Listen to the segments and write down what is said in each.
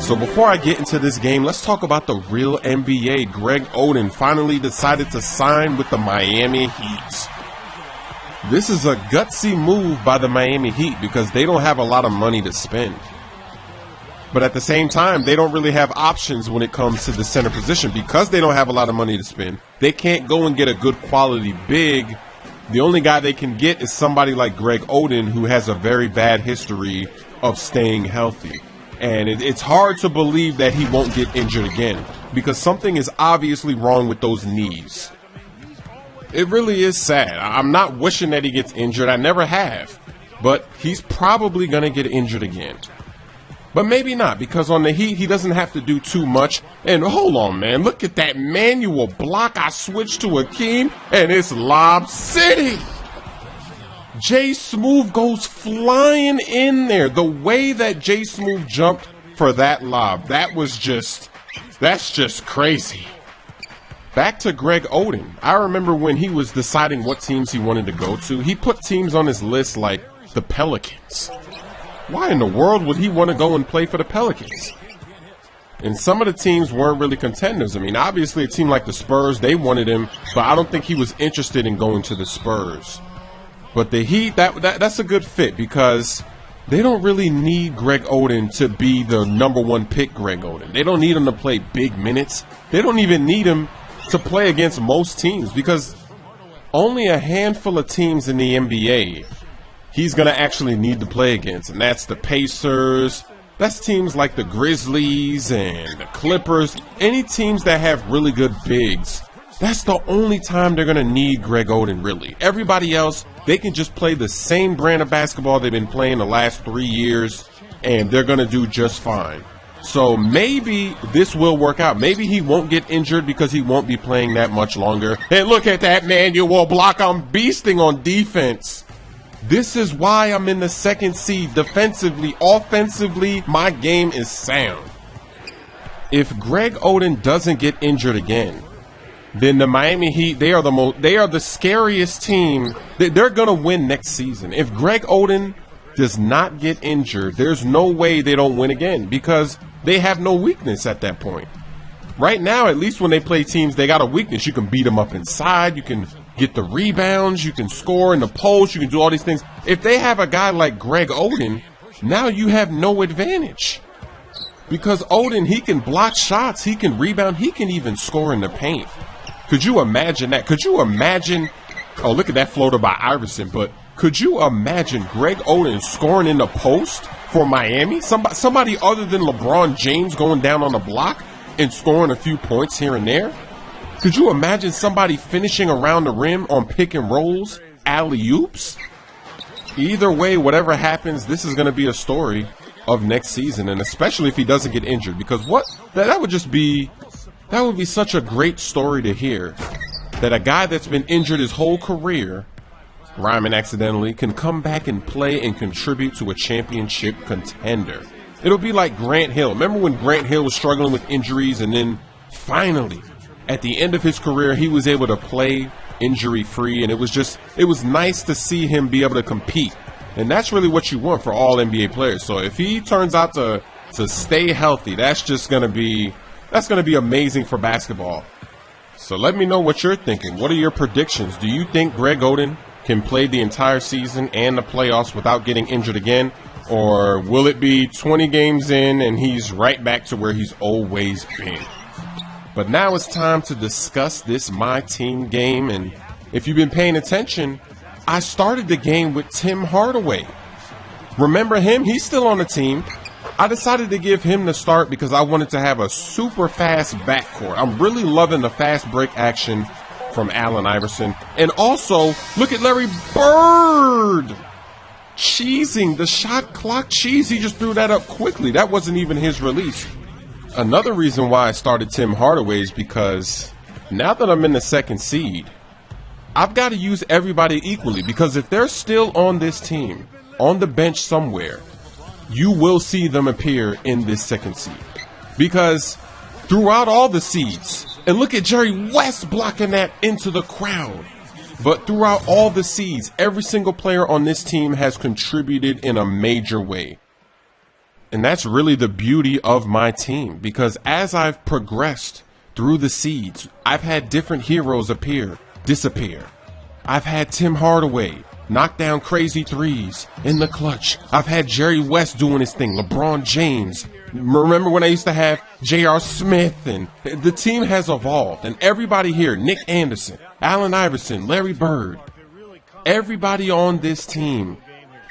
So before I get into this game, let's talk about the real NBA. Greg Oden finally decided to sign with the Miami Heat. This is a gutsy move by the Miami Heat because they don't have a lot of money to spend. But at the same time, they don't really have options when it comes to the center position. Because they don't have a lot of money to spend, they can't go and get a good quality big. The only guy they can get is somebody like Greg Oden, who has a very bad history of staying healthy. And it's hard to believe that he won't get injured again because something is obviously wrong with those knees. It really is sad. I'm not wishing that he gets injured. I never have. But he's probably going to get injured again. But maybe not, because on the Heat, he doesn't have to do too much. And hold on, man. Look at that manual block. I switched to Akeem, and it's Lob City. Jay Smooth goes flying in there. The way that Jay Smooth jumped for that lob, that's just crazy. Back to Greg Oden. I remember when he was deciding what teams he wanted to go to, he put teams on his list like the Pelicans. Why in the world would he want to go and play for the Pelicans? And some of the teams weren't really contenders. I mean, obviously a team like the Spurs, they wanted him, but I don't think he was interested in going to the Spurs. But the Heat, that's a good fit because they don't really need Greg Oden to be the #1 pick Greg Oden. They don't need him to play big minutes. They don't even need him to play against most teams because only a handful of teams in the NBA he's going to actually need to play against. And that's the Pacers. That's teams like the Grizzlies and the Clippers. Any teams that have really good bigs. That's the only time they're going to need Greg Oden, really. Everybody else, they can just play the same brand of basketball they've been playing the last 3 years, and they're going to do just fine. So maybe this will work out. Maybe he won't get injured because he won't be playing that much longer. And look at that manual block. I'm beasting on defense. This is why I'm in the second seed. Defensively, offensively, my game is sound. If Greg Oden doesn't get injured again, then the Miami Heat, they are the scariest team. They're going to win next season. If Greg Oden does not get injured, there's no way they don't win again because they have no weakness at that point. Right now, at least when they play teams, they got a weakness. You can beat them up inside. You can get the rebounds. You can score in the post. You can do all these things. If they have a guy like Greg Oden, now you have no advantage. Because Oden, he can block shots. He can rebound. He can even score in the paint. Could you imagine that? Could you imagine? Oh, look at that floater by Iverson. But could you imagine Greg Oden scoring in the post for Miami? Somebody other than LeBron James going down on the block and scoring a few points here and there? Could you imagine somebody finishing around the rim on pick and rolls, alley-oops? Either way, whatever happens, this is going to be a story of next season, and especially if he doesn't get injured, because that would be such a great story to hear, that a guy that's been injured his whole career, rhyming accidentally, can come back and play and contribute to a championship contender. It'll be like Grant Hill. Remember when Grant Hill was struggling with injuries, and then finally, at the end of his career, he was able to play injury-free, and it was nice to see him be able to compete. And that's really what you want for all NBA players. So if he turns out to stay healthy, that's going to be amazing for basketball. So let me know what you're thinking. What are your predictions? Do you think Greg Oden can play the entire season and the playoffs without getting injured again? Or will it be 20 games in and he's right back to where he's always been? But now it's time to discuss this My Team game. And if you've been paying attention, I started the game with Tim Hardaway. Remember him? He's still on the team. I decided to give him the start because I wanted to have a super fast backcourt. I'm really loving the fast break action from Allen Iverson. And also, look at Larry Bird cheesing the shot clock cheese. He just threw that up quickly. That wasn't even his release. Another reason why I started Tim Hardaway is because now that I'm in the second seed, I've got to use everybody equally, because if they're still on this team, on the bench somewhere, you will see them appear in this second seed. Because throughout all the seeds, and look at Jerry West blocking that into the crowd, but throughout all the seeds, every single player on this team has contributed in a major way. And that's really the beauty of my team, because as I've progressed through the seeds, I've had different heroes appear, disappear. I've had Tim Hardaway knock down crazy threes in the clutch. I've had Jerry West doing his thing, LeBron James. Remember when I used to have J.R. Smith? And the team has evolved. And everybody here, Nick Anderson, Allen Iverson, Larry Bird, everybody on this team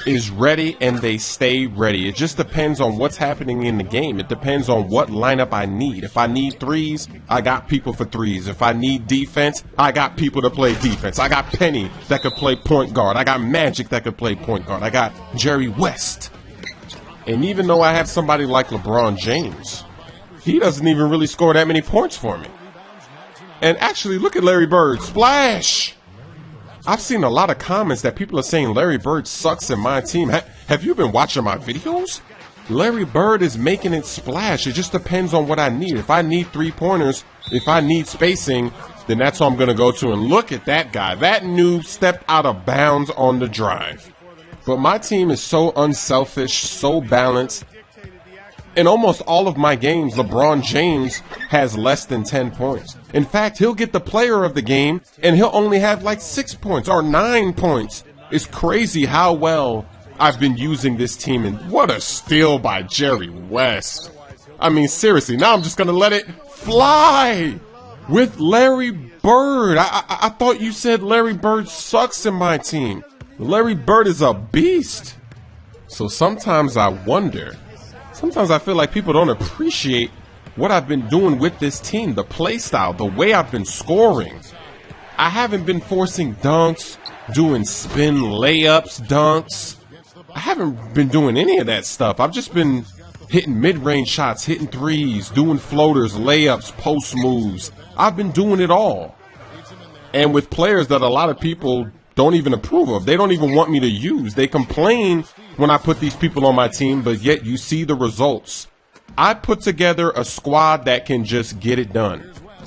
is ready, and they stay ready. It just depends on what's happening in the game. It depends on what lineup I need. If I need threes, I got people for threes. If I need defense, I got people to play defense. I got Penny that could play point guard. I got Magic that could play point guard. I got Jerry West. And even though I have somebody like LeBron James, he doesn't even really score that many points for me. And actually, look at Larry Bird. Splash! I've seen a lot of comments that people are saying Larry Bird sucks in my team. Have you been watching my videos? Larry Bird is making it splash. It just depends on what I need. If I need three-pointers, if I need spacing, then that's what I'm going to go to. And look at that guy. That noob stepped out of bounds on the drive. But my team is so unselfish, so balanced. In almost all of my games, LeBron James has less than 10 points. In fact, he'll get the player of the game, and he'll only have like 6 points or 9 points. It's crazy how well I've been using this team, and what a steal by Jerry West. I mean, seriously, now I'm just going to let it fly with Larry Bird. I thought you said Larry Bird sucks in my team. Larry Bird is a beast. So sometimes I wonder, sometimes I feel like people don't appreciate what I've been doing with this team, the play style, the way I've been scoring. I haven't been forcing dunks, doing spin layups, dunks. I haven't been doing any of that stuff. I've just been hitting mid-range shots, hitting threes, doing floaters, layups, post moves. I've been doing it all. And with players that a lot of people don't even approve of. They don't even want me to use. They complain when I put these people on my team, but yet you see the results. I put together a squad that can just get it done.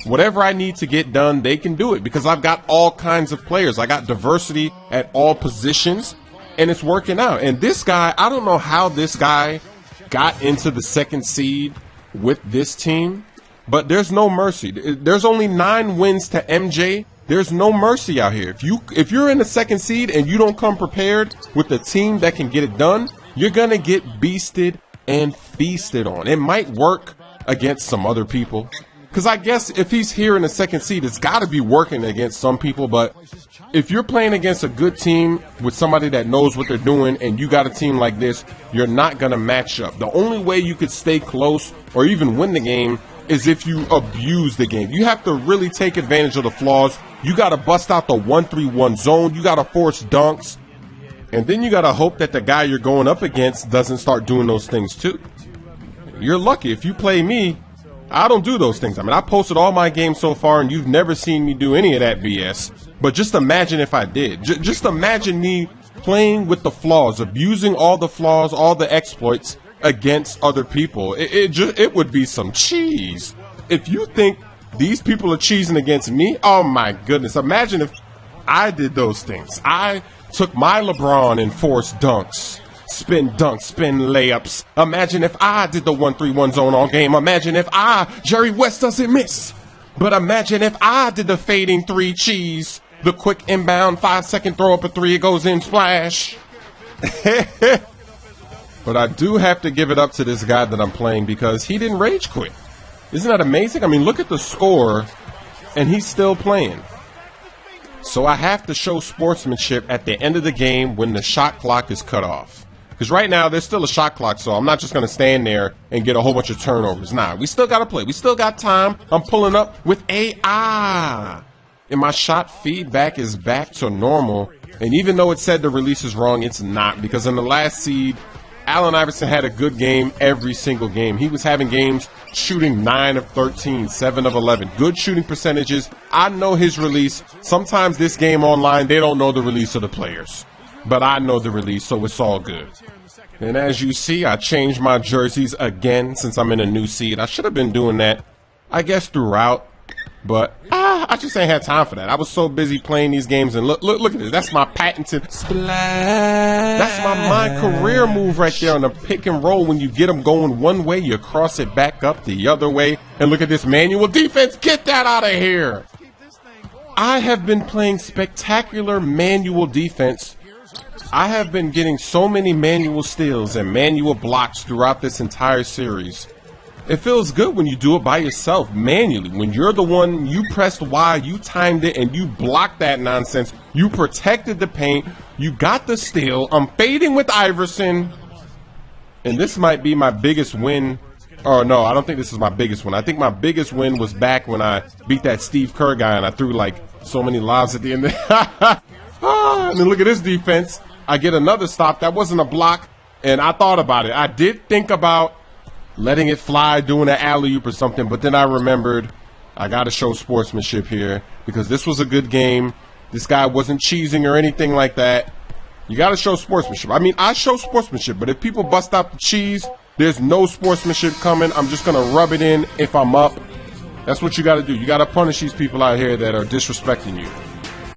Whatever I need to get done, they can do it because I've got all kinds of players. I got diversity at all positions, and it's working out. And this guy, I don't know how this guy got into the second seed with this team, but there's no mercy. There's only 9 wins to MJ. There's no mercy out here. If you're in the second seed and you don't come prepared with a team that can get it done, you're going to get beasted and feasted on. It might work against some other people. Because I guess if he's here in the second seed, it's got to be working against some people. But if you're playing against a good team with somebody that knows what they're doing and you got a team like this, you're not going to match up. The only way you could stay close or even win the game is if you abuse the game. You have to really take advantage of the flaws. You got to bust out the 1-3-1 zone. You got to force dunks. And then you got to hope that the guy you're going up against doesn't start doing those things too. You're lucky. If you play me, I don't do those things. I mean, I posted all my games so far, and you've never seen me do any of that BS. But just imagine if I did. Just imagine me playing with the flaws, abusing all the flaws, all the exploits against other people. It would be some cheese. If you think these people are cheesing against me, oh my goodness. Imagine if I did those things. I took my LeBron and forced dunks. Spin dunks, spin layups. Imagine if I did the 1-3-1 zone all game. Imagine if Jerry West doesn't miss. But imagine if I did the fading 3 cheese. The quick inbound 5-second throw up a 3, it goes in, splash. But I do have to give it up to this guy that I'm playing because he didn't rage quit. Isn't that amazing? I mean, look at the score, and he's still playing. So I have to show sportsmanship at the end of the game when the shot clock is cut off. Because right now, there's still a shot clock, so I'm not just going to stand there and get a whole bunch of turnovers. Nah, we still got to play. We still got time. I'm pulling up with AI. And my shot feedback is back to normal. And even though it said the release is wrong, it's not. Because in the last seed, Allen Iverson had a good game every single game. He was having games shooting 9 of 13, 7 of 11. Good shooting percentages. I know his release. Sometimes this game online, they don't know the release of the players. But I know the release, so it's all good. And as you see, I changed my jerseys again since I'm in a new seed. I should have been doing that, I guess, throughout. But I just ain't had time for that. I was so busy playing these games, and look at this. That's my patented splash. That's my career move right there on the pick and roll. When you get them going one way, you cross it back up the other way. And look at this manual defense. Get that out of here. I have been playing spectacular manual defense. I have been getting so many manual steals and manual blocks throughout this entire series. It feels good when you do it by yourself, manually. When you're the one, you pressed Y, you timed it, and you blocked that nonsense. You protected the paint. You got the steal. I'm fading with Iverson. And this might be my biggest win. Oh, no, I don't think this is my biggest one. I think my biggest win was back when I beat that Steve Kerr guy, and I threw, like, so many lobs at the end. And then look at this defense. I get another stop. That wasn't a block, and I thought about it. I did think about letting it fly, doing an alley-oop or something, but then I remembered I got to show sportsmanship here because this was a good game. This guy wasn't cheesing or anything like that. You got to show sportsmanship. I mean, I show sportsmanship, but if people bust out the cheese, there's no sportsmanship coming. I'm just going to rub it in if I'm up. That's what you got to do. You got to punish these people out here that are disrespecting you.